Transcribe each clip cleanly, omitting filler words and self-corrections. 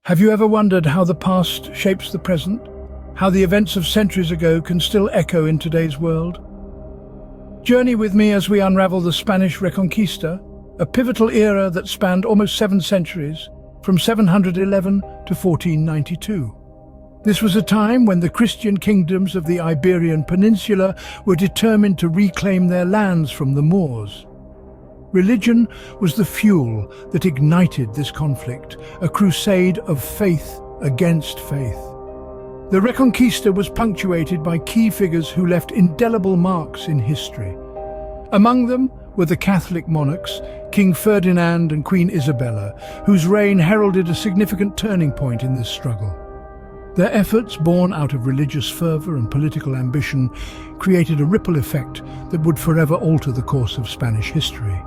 Have you ever wondered how the past shapes the present? How the events of centuries ago can still echo in today's world? Journey with me as we unravel the Spanish Reconquista, a pivotal era that spanned almost 7 centuries, from 711 to 1492. This was a time when the Christian kingdoms of the Iberian Peninsula were determined to reclaim their lands from the Moors. Religion was the fuel that ignited this conflict, a crusade of faith against faith. The Reconquista was punctuated by key figures who left indelible marks in history. Among them were the Catholic monarchs, King Ferdinand and Queen Isabella, whose reign heralded a significant turning point in this struggle. Their efforts, born out of religious fervor and political ambition, created a ripple effect that would forever alter the course of Spanish history.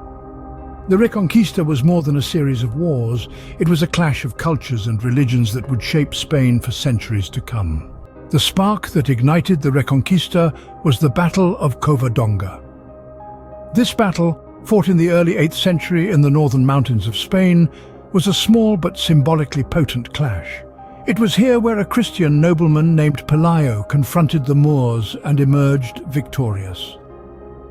The Reconquista was more than a series of wars. It was a clash of cultures and religions that would shape Spain for centuries to come. The spark that ignited the Reconquista was the Battle of Covadonga. This battle, fought in the early 8th century in the northern mountains of Spain, was a small but symbolically potent clash. It was here where a Christian nobleman named Pelayo confronted the Moors and emerged victorious.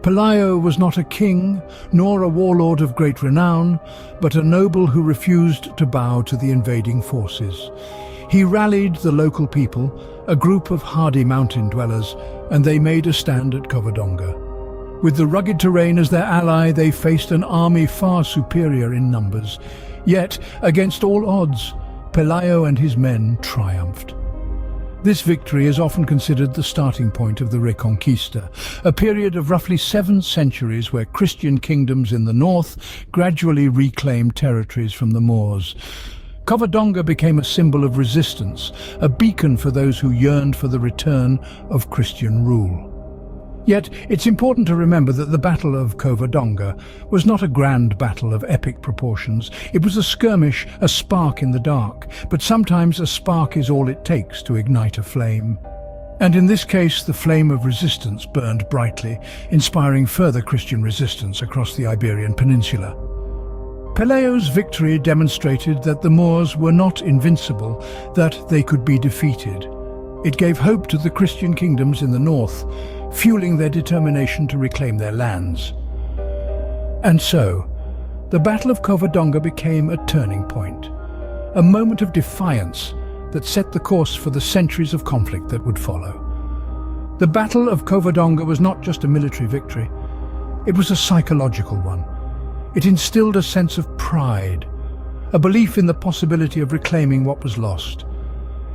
Pelayo was not a king, nor a warlord of great renown, but a noble who refused to bow to the invading forces. He rallied the local people, a group of hardy mountain dwellers, and they made a stand at Covadonga. With the rugged terrain as their ally, they faced an army far superior in numbers. Yet, against all odds, Pelayo and his men triumphed. This victory is often considered the starting point of the Reconquista, a period of roughly 7 centuries where Christian kingdoms in the north gradually reclaimed territories from the Moors. Covadonga became a symbol of resistance, a beacon for those who yearned for the return of Christian rule. Yet, it's important to remember that the Battle of Covadonga was not a grand battle of epic proportions. It was a skirmish, a spark in the dark, but sometimes a spark is all it takes to ignite a flame. And in this case, the flame of resistance burned brightly, inspiring further Christian resistance across the Iberian Peninsula. Pelayo's victory demonstrated that the Moors were not invincible, that they could be defeated. It gave hope to the Christian kingdoms in the north, fueling their determination to reclaim their lands. And so, the Battle of Covadonga became a turning point, a moment of defiance that set the course for the centuries of conflict that would follow. The Battle of Covadonga was not just a military victory, it was a psychological one. It instilled a sense of pride, a belief in the possibility of reclaiming what was lost.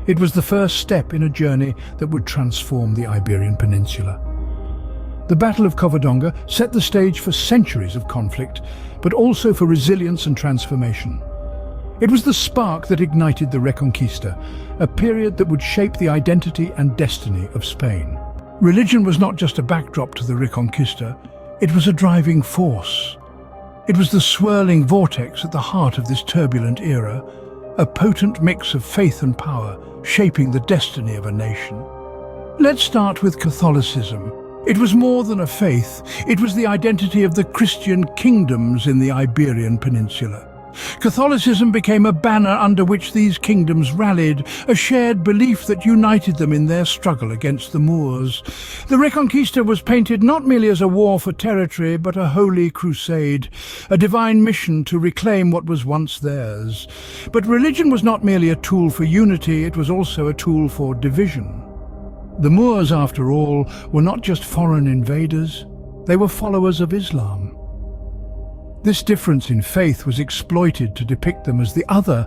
It was the first step in a journey that would transform the Iberian Peninsula. The Battle of Covadonga set the stage for centuries of conflict, but also for resilience and transformation. It was the spark that ignited the Reconquista, a period that would shape the identity and destiny of Spain. Religion was not just a backdrop to the Reconquista, it was a driving force. It was the swirling vortex at the heart of this turbulent era, a potent mix of faith and power, shaping the destiny of a nation. Let's start with Catholicism. It was more than a faith, it was the identity of the Christian kingdoms in the Iberian Peninsula. Catholicism became a banner under which these kingdoms rallied, a shared belief that united them in their struggle against the Moors. The Reconquista was painted not merely as a war for territory, but a holy crusade, a divine mission to reclaim what was once theirs. But religion was not merely a tool for unity, it was also a tool for division. The Moors, after all, were not just foreign invaders, they were followers of Islam. This difference in faith was exploited to depict them as the other,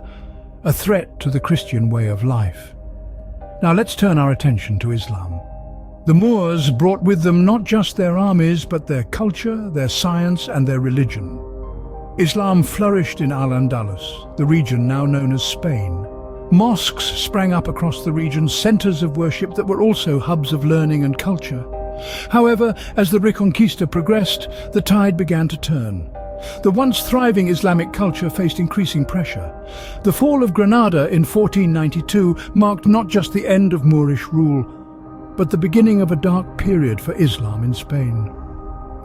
a threat to the Christian way of life. Now let's turn our attention to Islam. The Moors brought with them not just their armies, but their culture, their science, and their religion. Islam flourished in Al-Andalus, the region now known as Spain. Mosques sprang up across the region, centers of worship that were also hubs of learning and culture. However, as the Reconquista progressed, the tide began to turn. The once thriving Islamic culture faced increasing pressure. The fall of Granada in 1492 marked not just the end of Moorish rule, but the beginning of a dark period for Islam in Spain.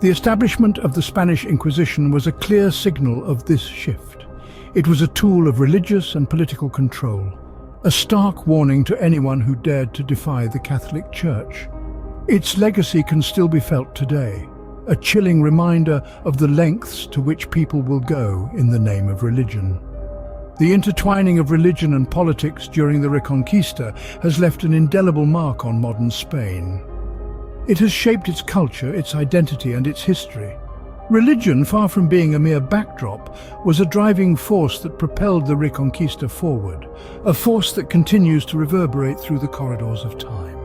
The establishment of the Spanish Inquisition was a clear signal of this shift. It was a tool of religious and political control, a stark warning to anyone who dared to defy the Catholic Church. Its legacy can still be felt today, a chilling reminder of the lengths to which people will go in the name of religion. The intertwining of religion and politics during the Reconquista has left an indelible mark on modern Spain. It has shaped its culture, its identity, and its history. Religion, far from being a mere backdrop, was a driving force that propelled the Reconquista forward, a force that continues to reverberate through the corridors of time.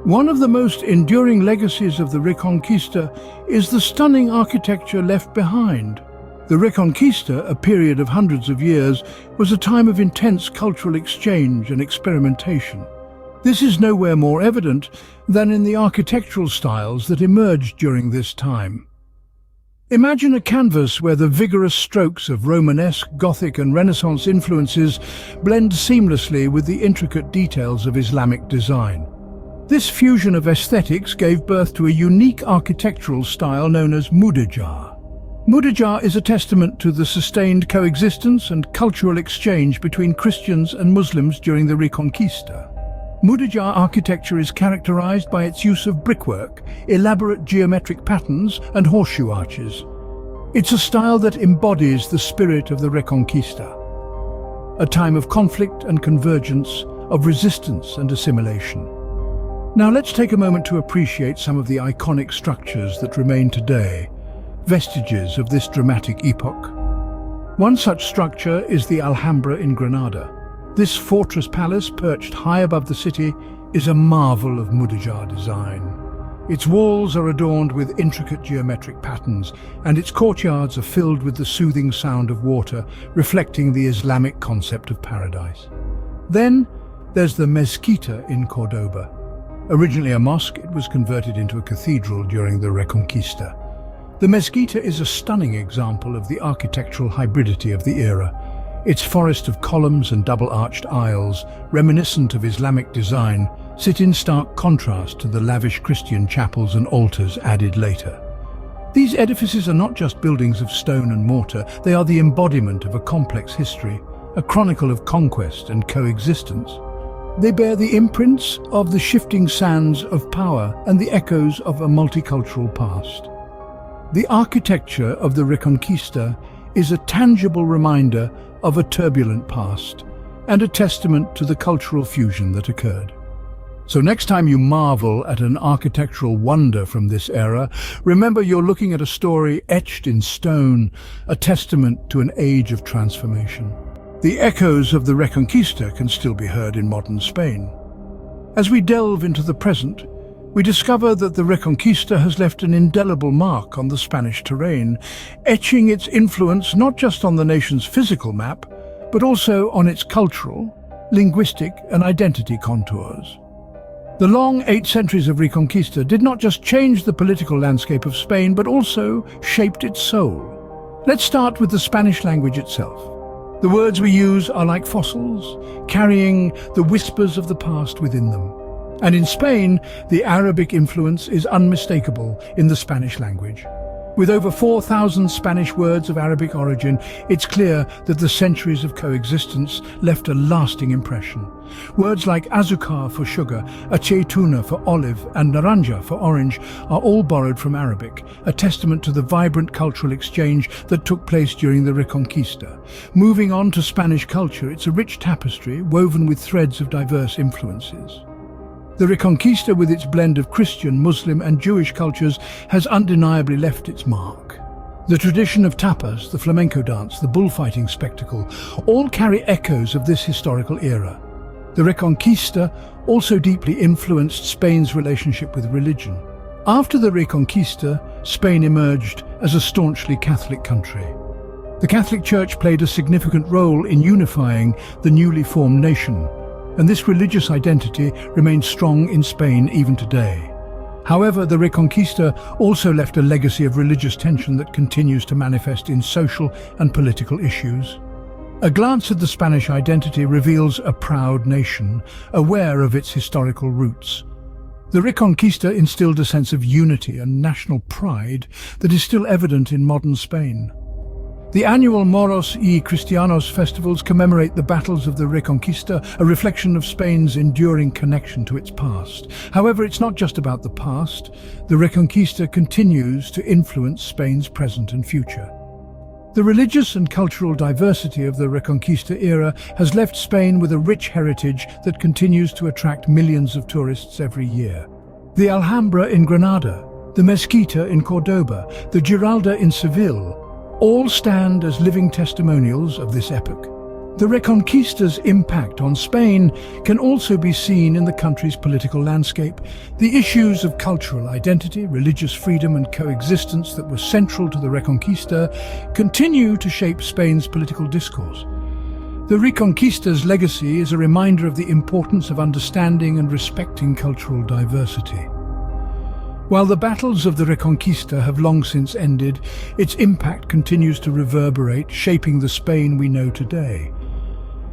One of the most enduring legacies of the Reconquista is the stunning architecture left behind. The Reconquista, a period of hundreds of years, was a time of intense cultural exchange and experimentation. This is nowhere more evident than in the architectural styles that emerged during this time. Imagine a canvas where the vigorous strokes of Romanesque, Gothic and Renaissance influences blend seamlessly with the intricate details of Islamic design. This fusion of aesthetics gave birth to a unique architectural style known as mudéjar. Mudéjar is a testament to the sustained coexistence and cultural exchange between Christians and Muslims during the Reconquista. Mudéjar architecture is characterized by its use of brickwork, elaborate geometric patterns and horseshoe arches. It's a style that embodies the spirit of the Reconquista, a time of conflict and convergence, of resistance and assimilation. Now let's take a moment to appreciate some of the iconic structures that remain today, vestiges of this dramatic epoch. One such structure is the Alhambra in Granada. This fortress palace, perched high above the city, is a marvel of mudéjar design. Its walls are adorned with intricate geometric patterns, and its courtyards are filled with the soothing sound of water, reflecting the Islamic concept of paradise. Then there's the Mezquita in Cordoba. Originally a mosque, it was converted into a cathedral during the Reconquista. The Mezquita is a stunning example of the architectural hybridity of the era. Its forest of columns and double-arched aisles, reminiscent of Islamic design, sit in stark contrast to the lavish Christian chapels and altars added later. These edifices are not just buildings of stone and mortar, they are the embodiment of a complex history, a chronicle of conquest and coexistence. They bear the imprints of the shifting sands of power and the echoes of a multicultural past. The architecture of the Reconquista is a tangible reminder of a turbulent past and a testament to the cultural fusion that occurred. So next time you marvel at an architectural wonder from this era, remember you're looking at a story etched in stone, a testament to an age of transformation. The echoes of the Reconquista can still be heard in modern Spain. As we delve into the present, we discover that the Reconquista has left an indelible mark on the Spanish terrain, etching its influence not just on the nation's physical map, but also on its cultural, linguistic and identity contours. The long 8 centuries of Reconquista did not just change the political landscape of Spain, but also shaped its soul. Let's start with the Spanish language itself. The words we use are like fossils, carrying the whispers of the past within them. And in Spain, the Arabic influence is unmistakable in the Spanish language. With over 4,000 Spanish words of Arabic origin, it's clear that the centuries of coexistence left a lasting impression. Words like azúcar for sugar, aceituna for olive, and naranja for orange are all borrowed from Arabic, a testament to the vibrant cultural exchange that took place during the Reconquista. Moving on to Spanish culture, it's a rich tapestry woven with threads of diverse influences. The Reconquista, with its blend of Christian, Muslim and Jewish cultures, has undeniably left its mark. The tradition of tapas, the flamenco dance, the bullfighting spectacle, all carry echoes of this historical era. The Reconquista also deeply influenced Spain's relationship with religion. After the Reconquista, Spain emerged as a staunchly Catholic country. The Catholic Church played a significant role in unifying the newly formed nation, and this religious identity remains strong in Spain even today. However, the Reconquista also left a legacy of religious tension that continues to manifest in social and political issues. A glance at the Spanish identity reveals a proud nation, aware of its historical roots. The Reconquista instilled a sense of unity and national pride that is still evident in modern Spain. The annual Moros y Cristianos festivals commemorate the battles of the Reconquista, a reflection of Spain's enduring connection to its past. However, it's not just about the past. The Reconquista continues to influence Spain's present and future. The religious and cultural diversity of the Reconquista era has left Spain with a rich heritage that continues to attract millions of tourists every year. The Alhambra in Granada, the Mezquita in Cordoba, the Giralda in Seville, all stand as living testimonials of this epoch. The Reconquista's impact on Spain can also be seen in the country's political landscape. The issues of cultural identity, religious freedom and coexistence that were central to the Reconquista continue to shape Spain's political discourse. The Reconquista's legacy is a reminder of the importance of understanding and respecting cultural diversity. While the battles of the Reconquista have long since ended, its impact continues to reverberate, shaping the Spain we know today.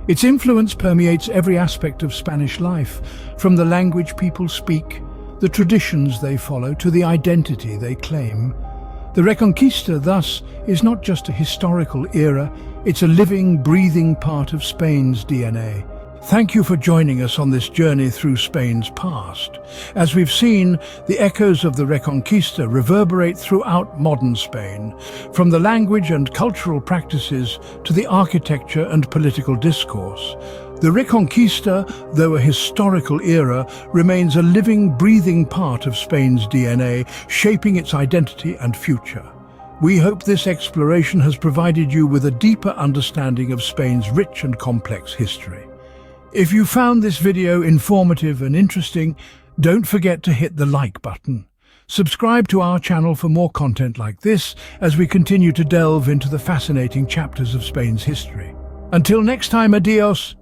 Its influence permeates every aspect of Spanish life, from the language people speak, the traditions they follow, to the identity they claim. The Reconquista, thus, is not just a historical era, it's a living, breathing part of Spain's DNA. Thank you for joining us on this journey through Spain's past. As we've seen, the echoes of the Reconquista reverberate throughout modern Spain, from the language and cultural practices to the architecture and political discourse. The Reconquista, though a historical era, remains a living, breathing part of Spain's DNA, shaping its identity and future. We hope this exploration has provided you with a deeper understanding of Spain's rich and complex history. If you found this video informative and interesting, don't forget to hit the like button. Subscribe to our channel for more content like this as we continue to delve into the fascinating chapters of Spain's history. Until next time, adios.